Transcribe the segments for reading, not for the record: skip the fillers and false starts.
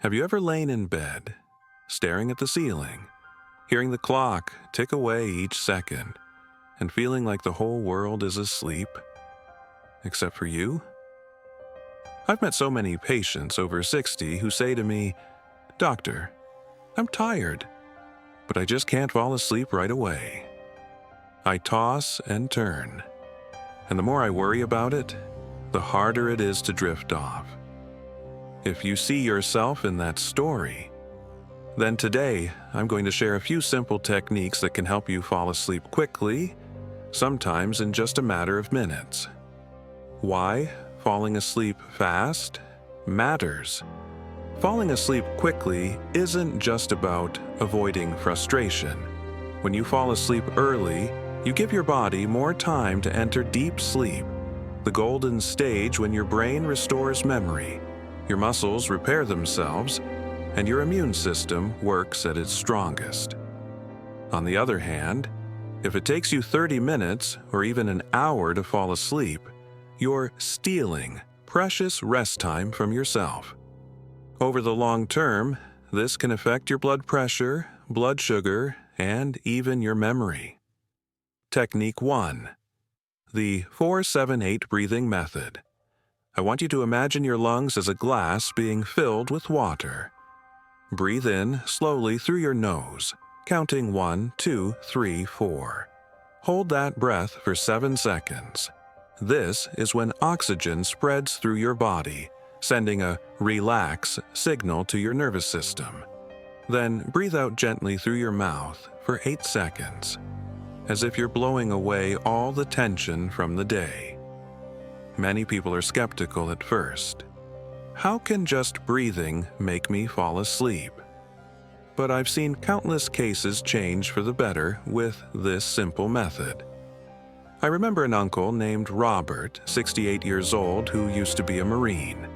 Have you ever lain in bed, staring at the ceiling, hearing the clock tick away each second, and feeling like the whole world is asleep, except for you? I've met so many patients over 60 who say to me, "Doctor, I'm tired, but I just can't fall asleep right away. I toss and turn, and the more I worry about it, the harder it is to drift off." If you see yourself in that story, then today I'm going to share a few simple techniques that can help you fall asleep quickly, sometimes in just a matter of minutes. Why falling asleep fast matters. Falling asleep quickly isn't just about avoiding frustration. When you fall asleep early, you give your body more time to enter deep sleep, the golden stage when your brain restores memory, your muscles repair themselves, and your immune system works at its strongest. On the other hand, if it takes you 30 minutes or even an hour to fall asleep, you're stealing precious rest time from yourself. Over the long term, this can affect your blood pressure, blood sugar, and even your memory. Technique 1. The 4-7-8 breathing method. I want you to imagine your lungs as a glass being filled with water. Breathe in slowly through your nose, counting 1, 2, 3, 4. Hold that breath for 7 seconds. This is when oxygen spreads through your body, sending a relax signal to your nervous system. Then breathe out gently through your mouth for 8 seconds, as if you're blowing away all the tension from the day. Many people are skeptical at first. How can just breathing make me fall asleep? But I've seen countless cases change for the better with this simple method. I remember an uncle named Robert, 68 years old, who used to be a Marine.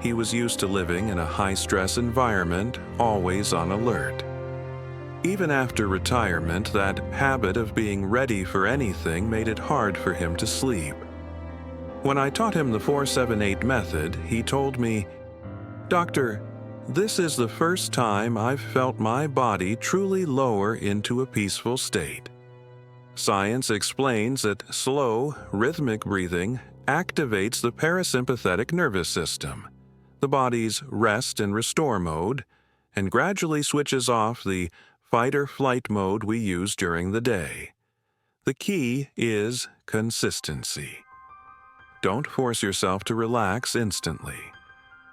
He was used to living in a high-stress environment, always on alert. Even after retirement, that habit of being ready for anything made it hard for him to sleep. When I taught him the 4-7-8 method, he told me, "Doctor, this is the first time I've felt my body truly lower into a peaceful state." Science explains that slow, rhythmic breathing activates the parasympathetic nervous system, the body's rest and restore mode, and gradually switches off the fight-or-flight mode we use during the day. The key is consistency. Don't force yourself to relax instantly.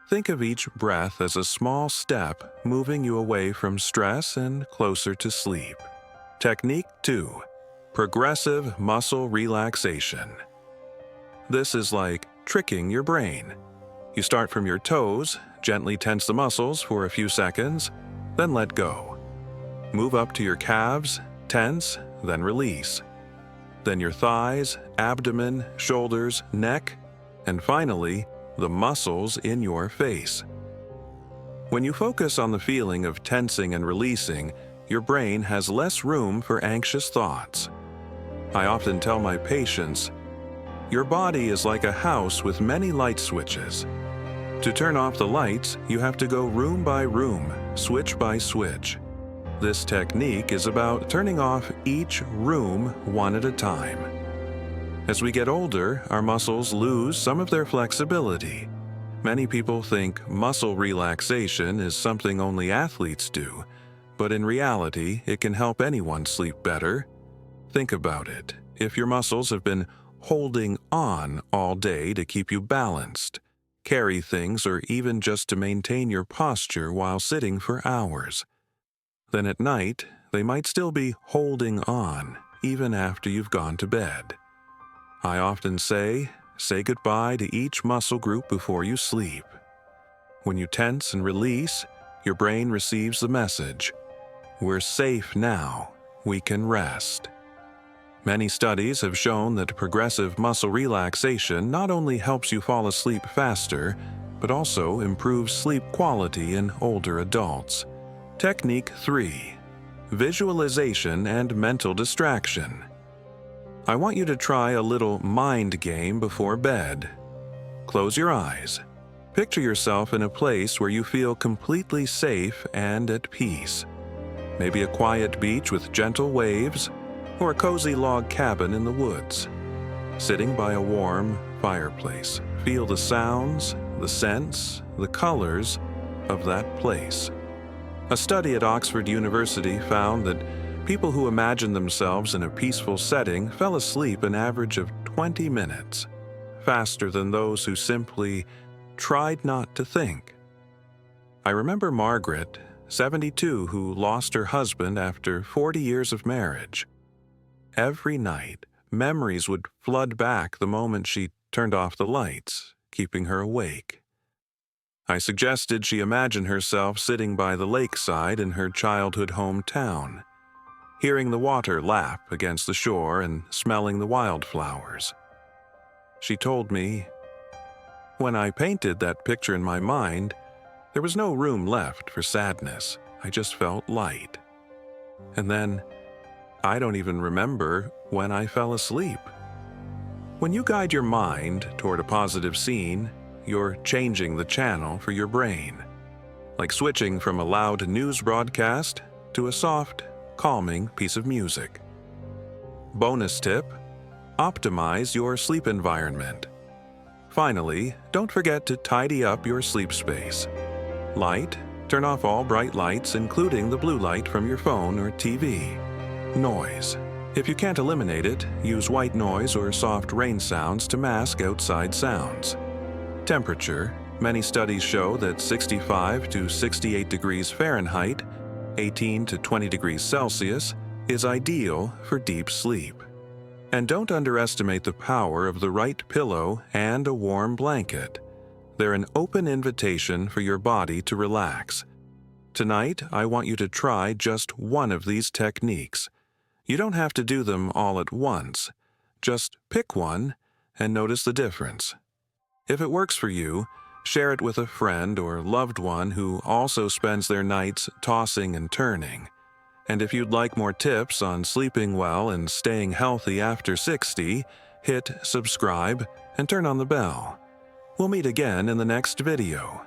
Think of each breath as a small step moving you away from stress and closer to sleep. Technique 2. Progressive muscle relaxation. This is like tricking your brain. You start from your toes, gently tense the muscles for a few seconds, then let go. Move up to your calves, tense, then release. Then your thighs, abdomen, shoulders, neck, and finally, the muscles in your face. When you focus on the feeling of tensing and releasing, your brain has less room for anxious thoughts. I often tell my patients, your body is like a house with many light switches. To turn off the lights, you have to go room by room, switch by switch. This technique is about turning off each room one at a time. As we get older, our muscles lose some of their flexibility. Many people think muscle relaxation is something only athletes do, but in reality, it can help anyone sleep better. Think about it. If your muscles have been holding on all day to keep you balanced, carry things, or even just to maintain your posture while sitting for hours, then at night, they might still be holding on, even after you've gone to bed. I often say goodbye to each muscle group before you sleep. When you tense and release, your brain receives the message, "We're safe now, we can rest." Many studies have shown that progressive muscle relaxation not only helps you fall asleep faster, but also improves sleep quality in older adults. Technique 3. Visualization and mental distraction. I want you to try a little mind game before bed. Close your eyes. Picture yourself in a place where you feel completely safe and at peace. Maybe a quiet beach with gentle waves, or a cozy log cabin in the woods. Sitting by a warm fireplace, feel the sounds, the scents, the colors of that place. A study at Oxford University found that people who imagined themselves in a peaceful setting fell asleep an average of 20 minutes, faster than those who simply tried not to think. I remember Margaret, 72, who lost her husband after 40 years of marriage. Every night, memories would flood back the moment she turned off the lights, keeping her awake. I suggested she imagine herself sitting by the lakeside in her childhood hometown, hearing the water lap against the shore and smelling the wildflowers. She told me, "When I painted that picture in my mind, there was no room left for sadness. I just felt light. And then, I don't even remember when I fell asleep." When you guide your mind toward a positive scene, you're changing the channel for your brain, like switching from a loud news broadcast to a soft, calming piece of music. Bonus tip: optimize your sleep environment. Finally, don't forget to tidy up your sleep space. Light: turn off all bright lights, including the blue light from your phone or TV. Noise: if you can't eliminate it, use white noise or soft rain sounds to mask outside sounds. Temperature: many studies show that 65 to 68 degrees Fahrenheit, 18 to 20 degrees Celsius, is ideal for deep sleep. And don't underestimate the power of the right pillow and a warm blanket. They're an open invitation for your body to relax. Tonight, I want you to try just one of these techniques. You don't have to do them all at once. Just pick one and notice the difference. If it works for you, share it with a friend or loved one who also spends their nights tossing and turning. And if you'd like more tips on sleeping well and staying healthy after 60, hit subscribe and turn on the bell. We'll meet again in the next video.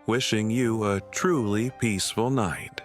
Wishing you a truly peaceful night.